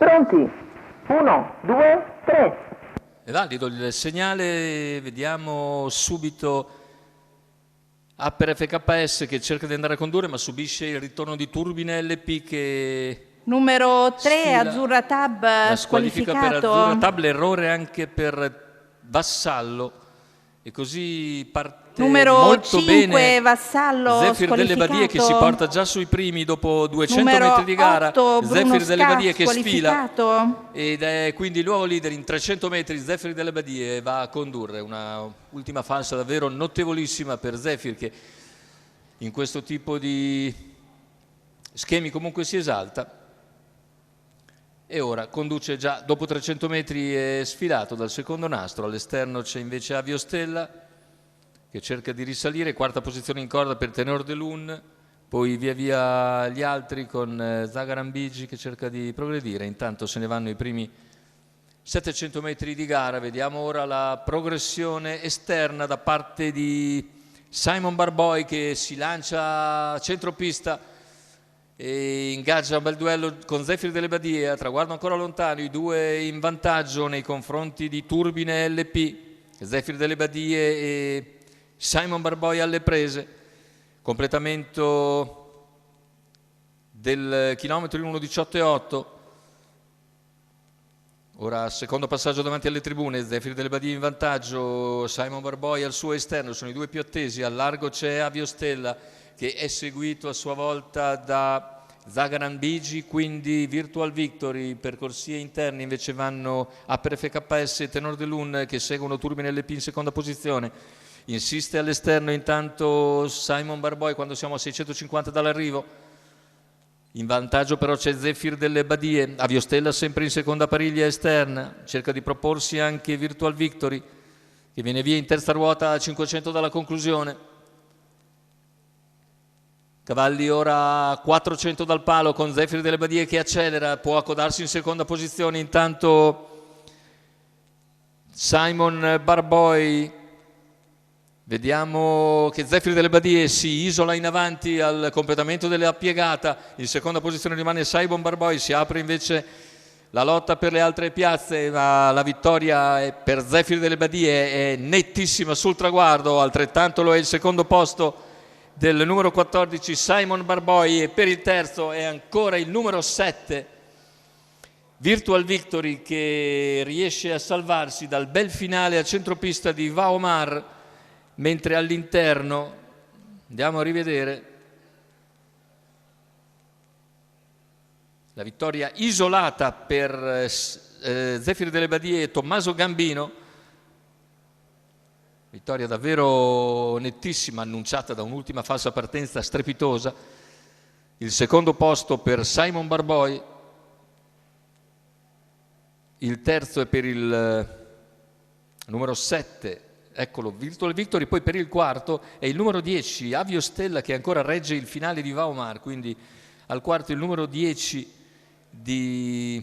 Pronti? 1, 2, 3. È valido il segnale, vediamo subito Upper FKS che cerca di andare a condurre ma subisce il ritorno di Turbine LP che Numero 3, sfila. Azzurra Tab, La squalifica per Azzurra Tab, squalificato. l'errore anche per Vassallo e così parte Numero molto 5, bene Vassallo, Zefir delle Badie che si porta già sui primi dopo 200 Numero metri di gara. 8, Bruno Zefir delle Sca, Badie che sfila squalificato. ed è quindi il nuovo leader in 300 metri. Zefir delle Badie va a condurre una ultima falsa davvero notevolissima per Zefir che in questo tipo di schemi comunque si esalta e ora conduce già dopo 300 metri, è sfilato dal secondo nastro. All'esterno c'è invece Aviostella che cerca di risalire, quarta posizione in corda per Tenor de Lun, poi via via gli altri con Zagaran Bigi che cerca di progredire. Intanto se ne vanno i primi 700 metri di gara. Vediamo ora la progressione esterna da parte di Simon Barboy che si lancia a centropista e ingaggia un bel duello con Zefir delle Badie, a traguardo ancora lontano, i due in vantaggio nei confronti di Turbine LP, Zefir delle Badie e Simon Barboy alle prese. Completamento del chilometro in 1:18,8. Ora secondo passaggio davanti alle tribune, Zefir delle Badie in vantaggio, Simon Barboy al suo esterno, sono i due più attesi. Al largo c'è Aviostella che è seguito a sua volta da Zagaran Bigi, quindi Virtual Victory. Per corsie interne invece vanno Upper FKS e Tenor de Lun che seguono Turbine LP in seconda posizione. Insiste all'esterno intanto Simon Barboy quando siamo a 650 dall'arrivo. In vantaggio però c'è Zefir delle Badie, Aviostella sempre in seconda pariglia esterna, cerca di proporsi anche Virtual Victory che viene via in terza ruota a 500 dalla conclusione. Cavalli ora a 400 dal palo con Zefir delle Badie che accelera, può accodarsi in seconda posizione. Intanto Simon Barboy, vediamo che Zefir delle Badie si isola in avanti al completamento della piegata. In seconda posizione rimane Simon Barboy, si apre invece la lotta per le altre piazze, ma la vittoria per Zefir delle Badie è nettissima sul traguardo, altrettanto lo è il secondo posto del numero 14 Simon Barboy e per il terzo è ancora il numero 7 Virtual Victory che riesce a salvarsi dal bel finale a centropista di Vaomar, mentre all'interno andiamo a rivedere la vittoria isolata per Zefir delle Badie e Tommaso Gambino. Vittoria davvero nettissima, annunciata da un'ultima falsa partenza strepitosa. Il secondo posto per Simon Barboy, il terzo è per il numero 7, eccolo, Virtual Victory, poi per il quarto è il numero 10, Aviostella, che ancora regge il finale di Vaomar, quindi al quarto il numero 10 di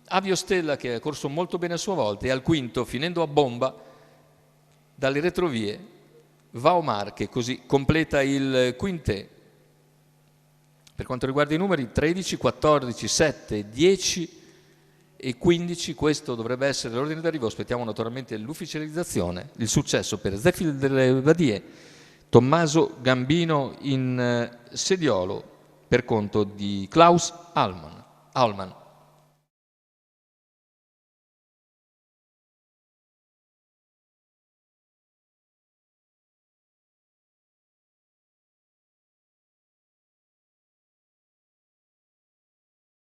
Aviostella che ha corso molto bene a sua volta, e al quinto, finendo a bomba dalle retrovie, Vaomar che così completa il quintè. Per quanto riguarda i numeri 13, 14, 7, 10 e 15, questo dovrebbe essere l'ordine d'arrivo. Aspettiamo naturalmente l'ufficializzazione. Il successo per Zefir delle Badie, Tommaso Gambino in sediolo per conto di Klaus Allman.